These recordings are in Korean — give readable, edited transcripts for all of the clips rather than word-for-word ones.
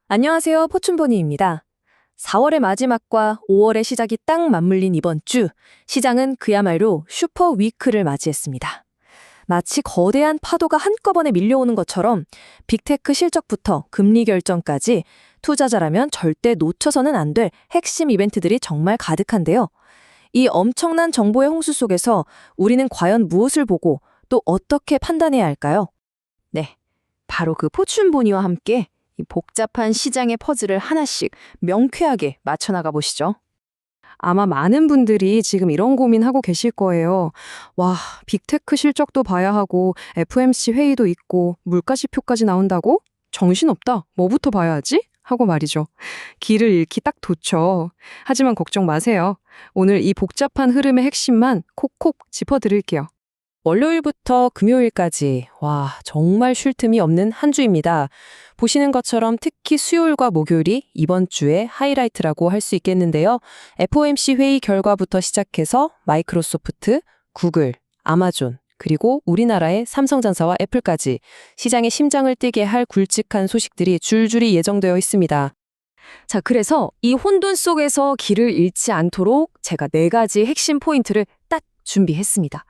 안녕하세요. 포춘보니입니다. 4월의 마지막과 5월의 시작이 딱 맞물린 이번 주, 시장은 그야말로 슈퍼 위크를 맞이했습니다. 마치 거대한 파도가 한꺼번에 밀려오는 것처럼 빅테크 실적부터 금리 결정까지 투자자라면 절대 놓쳐서는 안 될 핵심 이벤트들이 정말 가득한데요. 이 엄청난 정보의 홍수 속에서 우리는 과연 무엇을 보고 또 어떻게 판단해야 할까요? 네, 바로 그 포춘보니와 함께 이 복잡한 시장의 퍼즐을 하나씩 명쾌하게 맞춰나가 보시죠. 아마 많은 분들이 지금 이런 고민하고 계실 거예요. 와, 빅테크 실적도 봐야 하고 FOMC 회의도 있고 물가지표까지 나온다고? 정신없다. 뭐부터 봐야 하지? 하고 말이죠. 길을 잃기 딱 좋죠. 하지만 걱정 마세요. 오늘 이 복잡한 흐름의 핵심만 콕콕 짚어드릴게요. 월요일부터 금요일까지 정말 쉴 틈이 없는 한 주입니다. 보시는 것처럼 특히 수요일과 목요일이 이번 주의 하이라이트라고 할 수 있겠는데요. FOMC 회의 결과부터 시작해서 마이크로소프트, 구글, 아마존, 그리고 우리나라의 삼성전자와 애플까지 시장의 심장을 뛰게 할 굵직한 소식들이 줄줄이 예정되어 있습니다. 자, 그래서 이 혼돈 속에서 길을 잃지 않도록 제가 4가지 핵심 포인트를 딱 준비했습니다.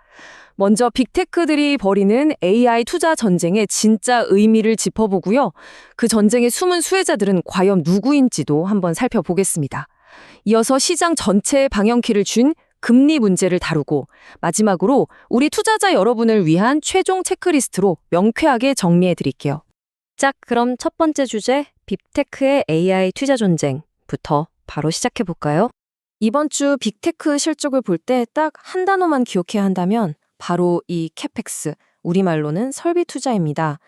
먼저 빅테크들이 벌이는 AI 투자 전쟁의 진짜 의미를 짚어보고요. 그 전쟁의 숨은 수혜자들은 과연 누구인지도 한번 살펴보겠습니다. 이어서 시장 전체의 방향키를 준 금리 문제를 다루고 마지막으로 우리 투자자 여러분을 위한 최종 체크리스트로 명쾌하게 정리해드릴게요. 자, 그럼 첫 번째 주제 빅테크의 AI 투자 전쟁부터 바로 시작해볼까요? 이번 주 빅테크 실적을 볼 때 딱 한 단어만 기억해야 한다면 바로 이 캐펙스, 우리말로는 설비 투자입니다.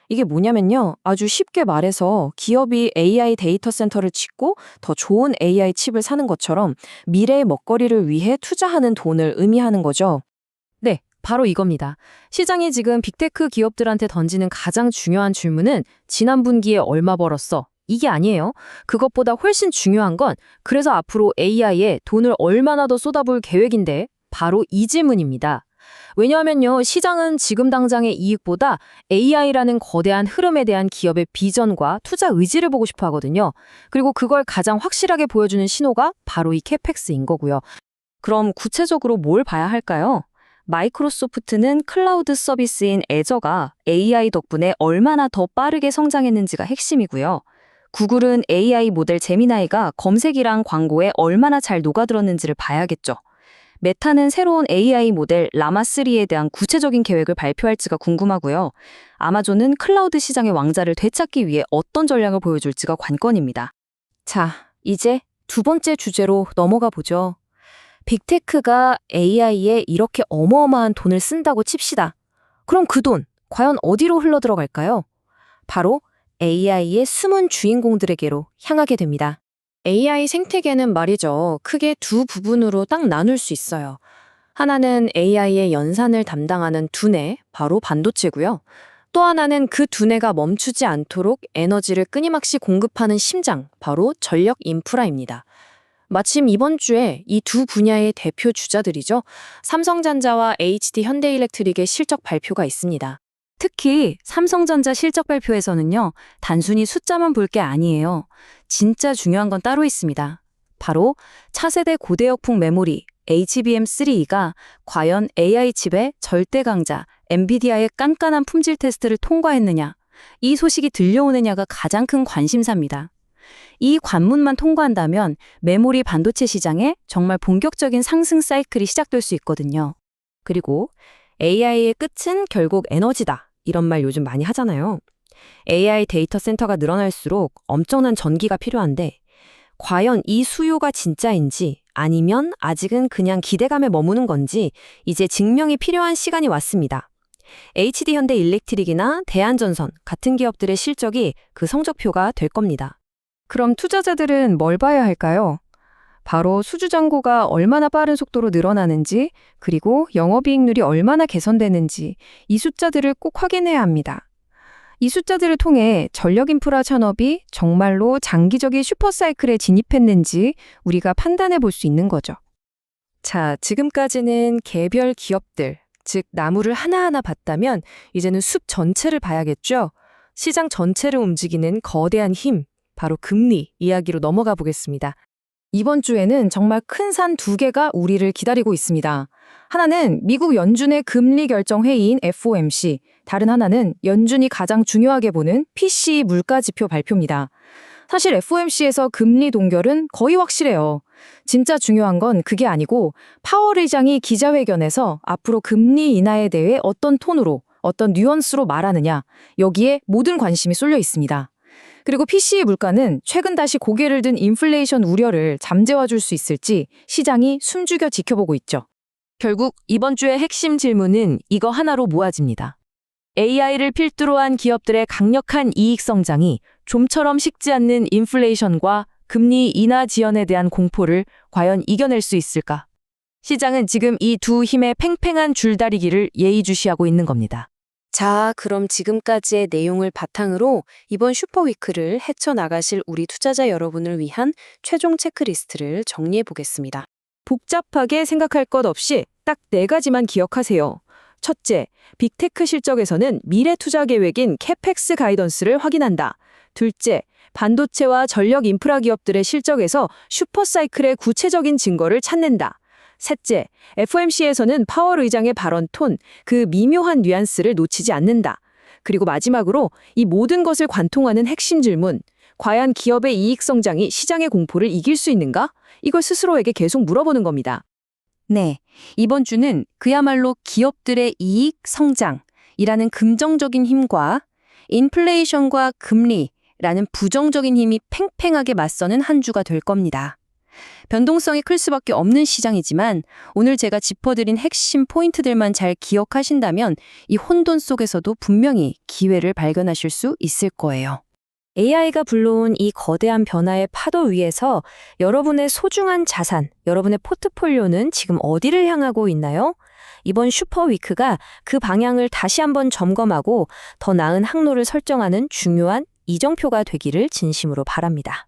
이게 뭐냐면요. 아주 쉽게 말해서 기업이 AI 데이터 센터를 짓고 더 좋은 AI 칩을 사는 것처럼 미래의 먹거리를 위해 투자하는 돈을 의미하는 거죠. 네, 바로 이겁니다. 시장이 지금 빅테크 기업들한테 던지는 가장 중요한 질문은 지난 분기에 얼마 벌었어? 이게 아니에요. 그것보다 훨씬 중요한 건 그래서 앞으로 AI에 돈을 얼마나 더 쏟아부을 계획인데 바로 이 질문입니다. 왜냐하면요, 시장은 지금 당장의 이익보다 AI라는 거대한 흐름에 대한 기업의 비전과 투자 의지를 보고 싶어 하거든요. 그리고 그걸 가장 확실하게 보여주는 신호가 바로 이 캐펙스인 거고요. 그럼 구체적으로 뭘 봐야 할까요? 마이크로소프트는 클라우드 서비스인 애저가 AI 덕분에 얼마나 더 빠르게 성장했는지가 핵심이고요. 구글은 AI 모델 제미나이가 검색이랑 광고에 얼마나 잘 녹아들었는지를 봐야겠죠. 메타는 새로운 AI 모델 라마3에 대한 구체적인 계획을 발표할지가 궁금하고요. 아마존은 클라우드 시장의 왕자를 되찾기 위해 어떤 전략을 보여줄지가 관건입니다. 자, 이제 두 번째 주제로 넘어가 보죠. 빅테크가 AI에 이렇게 어마어마한 돈을 쓴다고 칩시다. 그럼 그 돈, 과연 어디로 흘러들어갈까요? 바로 AI의 숨은 주인공들에게로 향하게 됩니다. AI 생태계는 말이죠. 크게 두 부분으로 딱 나눌 수 있어요. 하나는 AI의 연산을 담당하는 두뇌, 바로 반도체고요. 또 하나는 그 두뇌가 멈추지 않도록 에너지를 끊임없이 공급하는 심장, 바로 전력 인프라입니다. 마침 이번 주에 이 두 분야의 대표 주자들이죠. 삼성전자와 HD 현대일렉트릭의 실적 발표가 있습니다. 특히 삼성전자 실적 발표에서는요, 단순히 숫자만 볼 게 아니에요. 진짜 중요한 건 따로 있습니다. 바로 차세대 고대역풍 메모리 HBM3E가 과연 AI 칩의 절대 강자 엔비디아의 깐깐한 품질 테스트를 통과했느냐, 이 소식이 들려오느냐가 가장 큰 관심사입니다. 이 관문만 통과한다면 메모리 반도체 시장에 정말 본격적인 상승 사이클이 시작될 수 있거든요. 그리고 AI의 끝은 결국 에너지다. 이런 말 요즘 많이 하잖아요. AI 데이터 센터가 늘어날수록 엄청난 전기가 필요한데 과연 이 수요가 진짜인지 아니면 아직은 그냥 기대감에 머무는 건지 이제 증명이 필요한 시간이 왔습니다. HD 현대일렉트릭이나 대한전선 같은 기업들의 실적이 그 성적표가 될 겁니다. 그럼 투자자들은 뭘 봐야 할까요? 바로 수주잔고가 얼마나 빠른 속도로 늘어나는지, 그리고 영업이익률이 얼마나 개선되는지 이 숫자들을 꼭 확인해야 합니다. 이 숫자들을 통해 전력 인프라 산업이 정말로 장기적인 슈퍼사이클에 진입했는지 우리가 판단해 볼 수 있는 거죠. 자, 지금까지는 개별 기업들, 즉 나무를 하나하나 봤다면 이제는 숲 전체를 봐야겠죠? 시장 전체를 움직이는 거대한 힘, 바로 금리 이야기로 넘어가 보겠습니다. 이번 주에는 정말 큰 산 두 개가 우리를 기다리고 있습니다. 하나는 미국 연준의 금리 결정 회의인 FOMC, 다른 하나는 연준이 가장 중요하게 보는 PCE 물가 지표 발표입니다. 사실 FOMC에서 금리 동결은 거의 확실해요. 진짜 중요한 건 그게 아니고 파월 의장이 기자회견에서 앞으로 금리 인하에 대해 어떤 톤으로, 어떤 뉘앙스로 말하느냐, 여기에 모든 관심이 쏠려 있습니다. 그리고 PCE 물가는 최근 다시 고개를 든 인플레이션 우려를 잠재워줄 수 있을지 시장이 숨죽여 지켜보고 있죠. 결국 이번 주의 핵심 질문은 이거 하나로 모아집니다. AI를 필두로 한 기업들의 강력한 이익 성장이 좀처럼 식지 않는 인플레이션과 금리 인하 지연에 대한 공포를 과연 이겨낼 수 있을까? 시장은 지금 이 두 힘의 팽팽한 줄다리기를 예의주시하고 있는 겁니다. 자, 그럼 지금까지의 내용을 바탕으로 이번 슈퍼위크를 헤쳐나가실 우리 투자자 여러분을 위한 최종 체크리스트를 정리해 보겠습니다. 복잡하게 생각할 것 없이 딱 4가지만 기억하세요. 첫째, 빅테크 실적에서는 미래 투자 계획인 캐펙스 가이던스를 확인한다. 둘째, 반도체와 전력 인프라 기업들의 실적에서 슈퍼사이클의 구체적인 증거를 찾는다. 셋째, FOMC에서는 파월 의장의 발언 톤, 그 미묘한 뉘앙스를 놓치지 않는다. 그리고 마지막으로 이 모든 것을 관통하는 핵심 질문, 과연 기업의 이익 성장이 시장의 공포를 이길 수 있는가? 이걸 스스로에게 계속 물어보는 겁니다. 네, 이번 주는 그야말로 기업들의 이익 성장이라는 긍정적인 힘과 인플레이션과 금리라는 부정적인 힘이 팽팽하게 맞서는 한 주가 될 겁니다. 변동성이 클 수밖에 없는 시장이지만 오늘 제가 짚어드린 핵심 포인트들만 잘 기억하신다면 이 혼돈 속에서도 분명히 기회를 발견하실 수 있을 거예요. AI가 불러온 이 거대한 변화의 파도 위에서 여러분의 소중한 자산, 여러분의 포트폴리오는 지금 어디를 향하고 있나요? 이번 슈퍼위크가 그 방향을 다시 한번 점검하고 더 나은 항로를 설정하는 중요한 이정표가 되기를 진심으로 바랍니다.